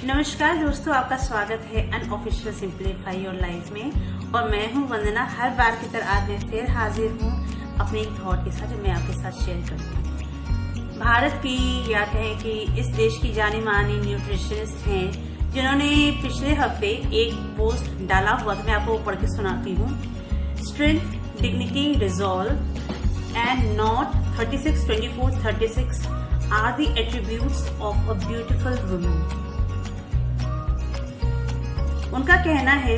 नमस्कार दोस्तों, आपका स्वागत है अनऑफिशियल सिंप्लीफाई योर लाइफ में। और मैं हूं वंदना। हर बार की तरह आज मैं फिर हाजिर हूं अपने एक थॉट के साथ जो मैं आपके साथ शेयर करती हूं। भारत की या कहें कि इस देश की जानी मानी न्यूट्रिशनिस्ट हैं जिन्होंने पिछले हफ्ते एक पोस्ट डाला हुआ था, मैं आपको पढ़ के सुनाती हूँ। Strength, dignity, resolve and not 36, 24, 36 are the attributes of a beautiful woman। उनका कहना है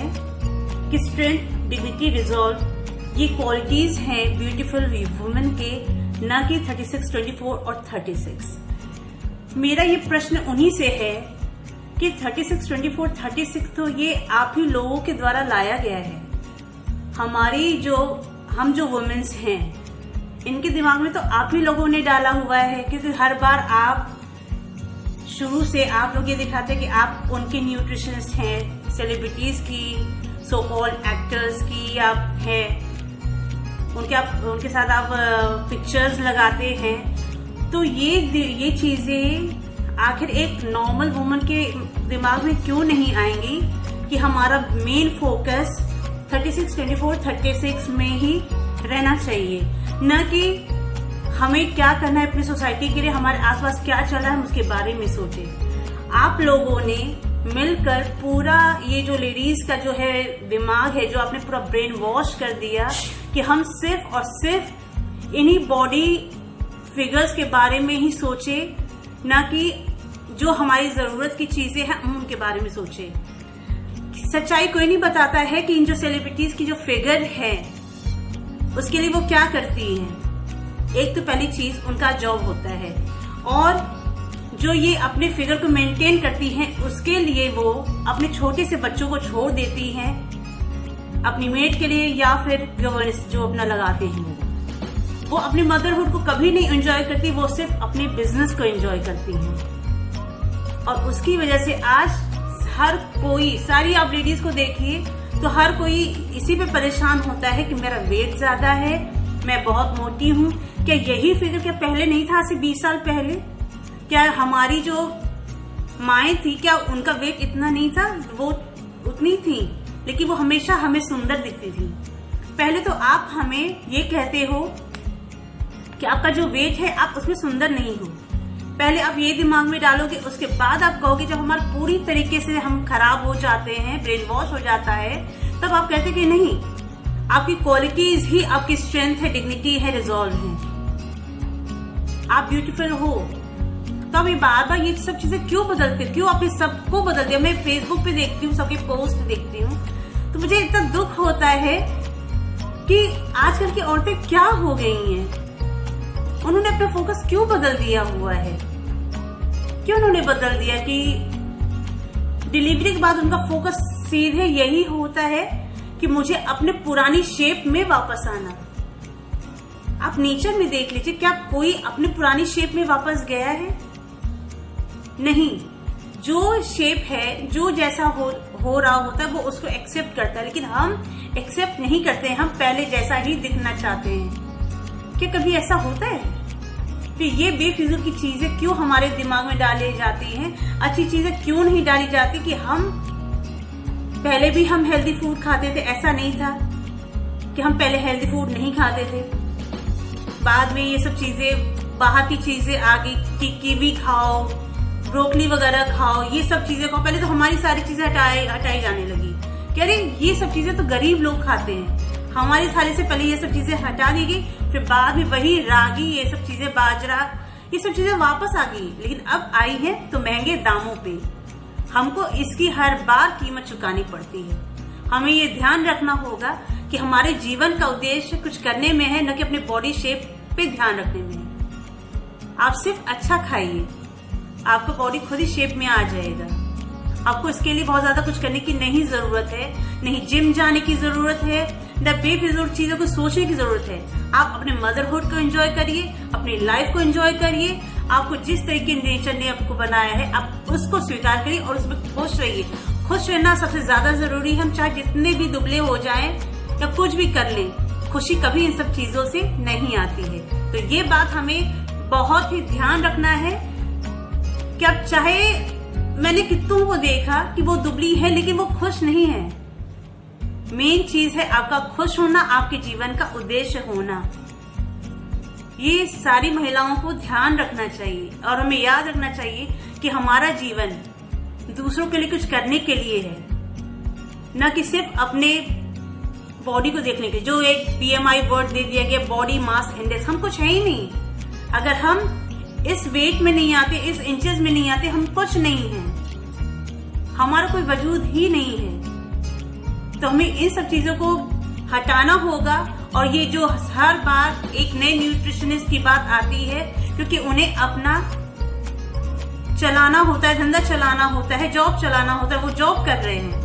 कि स्ट्रेंथ, डिग्निटी, रिजॉल्व ये क्वालिटीज हैं ब्यूटीफुल वुमेन के, न कि 36, 24 और 36। मेरा ये प्रश्न उन्हीं से है कि 36, 24, 36 तो ये आप ही लोगों के द्वारा लाया गया है। हम जो वुमेन्स हैं इनके दिमाग में तो आप ही लोगों ने डाला हुआ है, क्योंकि हर बार आप शुरू से आप लोग ये दिखाते हैं कि आप उनके न्यूट्रिशनिस्ट हैं, सेलिब्रिटीज की, सो कॉल्ड एक्टर्स की आप हैं, उनके साथ आप पिक्चर्स लगाते हैं। तो ये चीजें आखिर एक नॉर्मल वुमन के दिमाग में क्यों नहीं आएंगी कि हमारा मेन फोकस 36, 24, 36 में ही रहना चाहिए, न कि हमें क्या करना है अपनी सोसाइटी के लिए, हमारे आसपास क्या चल रहा है हम उसके बारे में सोचें। आप लोगों ने मिलकर पूरा ये जो लेडीज का जो है दिमाग है, जो आपने पूरा ब्रेन वॉश कर दिया कि हम सिर्फ और सिर्फ इन्हीं बॉडी फिगर्स के बारे में ही सोचे, न कि जो हमारी जरूरत की चीजें हैं हम उनके बारे में सोचे। सच्चाई कोई नहीं बताता है कि इन जो सेलिब्रिटीज की जो फिगर है उसके लिए वो क्या करती हैं। एक तो पहली चीज उनका जॉब होता है, और जो ये अपने फिगर को मेंटेन करती हैं उसके लिए वो अपने छोटे से बच्चों को छोड़ देती हैं अपनी मेड के लिए, या फिर गवर्नेंस जो अपना लगाते हैं वो अपनी मदरहुड को कभी नहीं एंजॉय करती, वो सिर्फ अपने बिजनेस को एंजॉय करती हैं। और उसकी वजह से आज हर कोई, सारी आप लेडीज को देखिए तो हर कोई इसी पे परेशान होता है कि मेरा वेट ज्यादा है, मैं बहुत मोटी हूँ। क्या यही फिगर क्या पहले नहीं था, आज से 20 साल पहले? क्या हमारी जो माएँ थी क्या उनका वेट इतना नहीं था? वो उतनी थी, लेकिन वो हमेशा हमें सुंदर दिखती थी। पहले तो आप हमें ये कहते हो कि आपका जो वेट है आप उसमें सुंदर नहीं हो। पहले आप ये दिमाग में डालोगे, उसके बाद आप कहोगे, जब हमारे पूरी तरीके से हम खराब हो जाते हैं, ब्रेन वॉश हो जाता है, तब आप कहते कि नहीं, आपकी क्वालिटीज ही आपकी स्ट्रेंथ है, डिग्निटी है, रिजॉल्व है, आप ब्यूटीफुल हो। तो अब ये बार बार ये सब चीजें क्यों बदलते, क्यों आपने सबको बदल दिया? मैं फेसबुक पे देखती हूँ, सबके पोस्ट देखती हूँ, तो मुझे इतना दुख होता है कि आजकल की औरतें क्या हो गई हैं। उन्होंने अपना फोकस क्यों बदल दिया हुआ है? क्यों उन्होंने बदल दिया कि डिलीवरी के बाद उनका फोकस सीधे यही होता है कि मुझे अपने पुरानी शेप में वापस आना। आप नेचर में देख लीजिए, क्या कोई अपने पुरानी शेप में वापस गया है? नहीं। जो शेप है, जो जैसा हो रहा होता है वो उसको एक्सेप्ट करता है, लेकिन हम एक्सेप्ट नहीं करते हैं, हम पहले जैसा ही दिखना चाहते हैं। क्या कभी ऐसा होता है? फिर ये बेफिजूल की चीजें क्यों हमारे दिमाग में डाली जाती हैं? अच्छी चीजें क्यों नहीं डाली जाती कि हम पहले भी हम हेल्दी फूड खाते थे? ऐसा नहीं था कि हम पहले हेल्दी फूड नहीं खाते थे, बाद में ये सब चीजें, बाहर की चीजें आ गई कि कीवी खाओ, ब्रोकली वगैरह खाओ, ये सब चीजें खाओ। पहले तो हमारी सारी चीजें हटाई जाने लगी। कह रहे ये सब चीजें तो गरीब लोग खाते हैं, हमारी थाली से पहले ये सब चीजें हटा दी गई, फिर बाद में वही रागी, ये सब चीजें, बाजरा, ये सब चीजें वापस आ गई, लेकिन अब आई है तो महंगे दामों पे। हमको इसकी हर बार कीमत चुकानी पड़ती है। हमें ये ध्यान रखना होगा कि हमारे जीवन का उद्देश्य कुछ करने में है, न कि अपने बॉडी शेप पे ध्यान रखने में है। आप सिर्फ अच्छा खाइए, आपका बॉडी खुद ही शेप में आ जाएगा। आपको इसके लिए बहुत ज्यादा कुछ करने की नहीं जरूरत है, नहीं जिम जाने की जरूरत है, न बेफिजूल चीजों को सोचने की जरूरत है। आप अपने मदरहुड को एंजॉय करिए, अपनी लाइफ को एंजॉय करिए। आपको जिस तरीके नेचर ने आपको बनाया है आप उसको स्वीकार करिए और उसमें खुश रहिए। खुश रहना सबसे ज्यादा जरूरी है। हम चाहे जितने भी दुबले हो जाएं या कुछ भी कर लें, खुशी कभी इन सब चीजों से नहीं आती है। तो ये बात हमें बहुत ही ध्यान रखना है कि अब चाहे मैंने कितनों को देखा कि वो दुबली है लेकिन वो खुश नहीं है। मेन चीज है आपका खुश होना, आपके जीवन का उद्देश्य होना। ये सारी महिलाओं को ध्यान रखना चाहिए और हमें याद रखना चाहिए कि हमारा जीवन दूसरों के लिए कुछ करने के लिए है, न कि सिर्फ अपने बॉडी को देखने के। जो एक BMI वर्ड दे दिया गया, बॉडी मास इंडेक्स, हम कुछ है ही नहीं। अगर हम इस वेट में नहीं आते, इस इंचेस में नहीं आते, हम कुछ नहीं है, हमारा कोई वजूद ही नहीं है। तो हमें इन सब चीजों को हटाना होगा। और ये जो हर बार एक नए न्यूट्रिशनिस्ट की बात आती है, क्योंकि उन्हें अपना चलाना होता है, धंधा चलाना होता है, जॉब चलाना होता है, वो जॉब कर रहे हैं।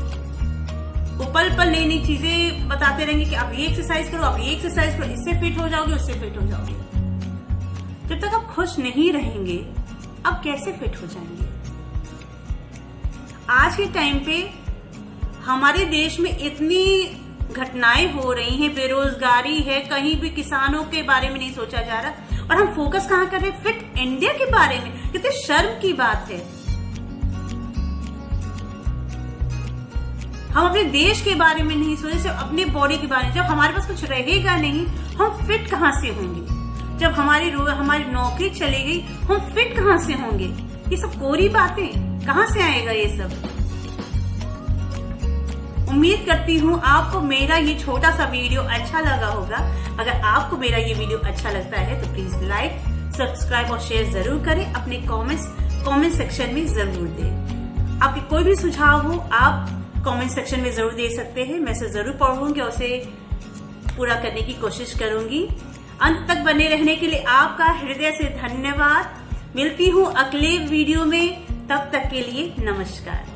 वो पल पल नई नई चीजें बताते रहेंगे कि आप ये एक्सरसाइज करो, आप ये एक्सरसाइज करो, इससे फिट हो जाओगे, उससे फिट हो जाओगे। जब तक आप खुश नहीं रहेंगे, आप कैसे फिट हो जाएंगे? आज के टाइम पे हमारे देश में इतनी घटनाएं हो रही हैं, बेरोजगारी है, कहीं भी किसानों के बारे में नहीं सोचा जा रहा, और हम फोकस कहाँ कर रहे हैं? फिट इंडिया के बारे में। कितनी शर्म की बात है। हम अपने देश के बारे में नहीं सोचे, सिर्फ अपने बॉडी के बारे में। जब हमारे पास कुछ रहेगा नहीं, हम फिट कहाँ से होंगे? जब हमारी नौकरी चली गई, हम फिट कहाँ से होंगे? ये सब कोरी बातें, कहाँ से आएगा ये सब? उम्मीद करती हूँ आपको मेरा ये छोटा सा वीडियो अच्छा लगा होगा। अगर आपको मेरा ये वीडियो अच्छा लगता है तो प्लीज लाइक, सब्सक्राइब और शेयर जरूर करें। अपने कमेंट सेक्शन में जरूर दें। आपके कोई भी सुझाव हो आप कमेंट सेक्शन में जरूर दे सकते हैं। मैं उसे जरूर पढ़ूंगी और उसे पूरा करने की कोशिश करूंगी। अंत तक बने रहने के लिए आपका हृदय से धन्यवाद। मिलती हूँ अगले वीडियो में, तब तक के लिए नमस्कार।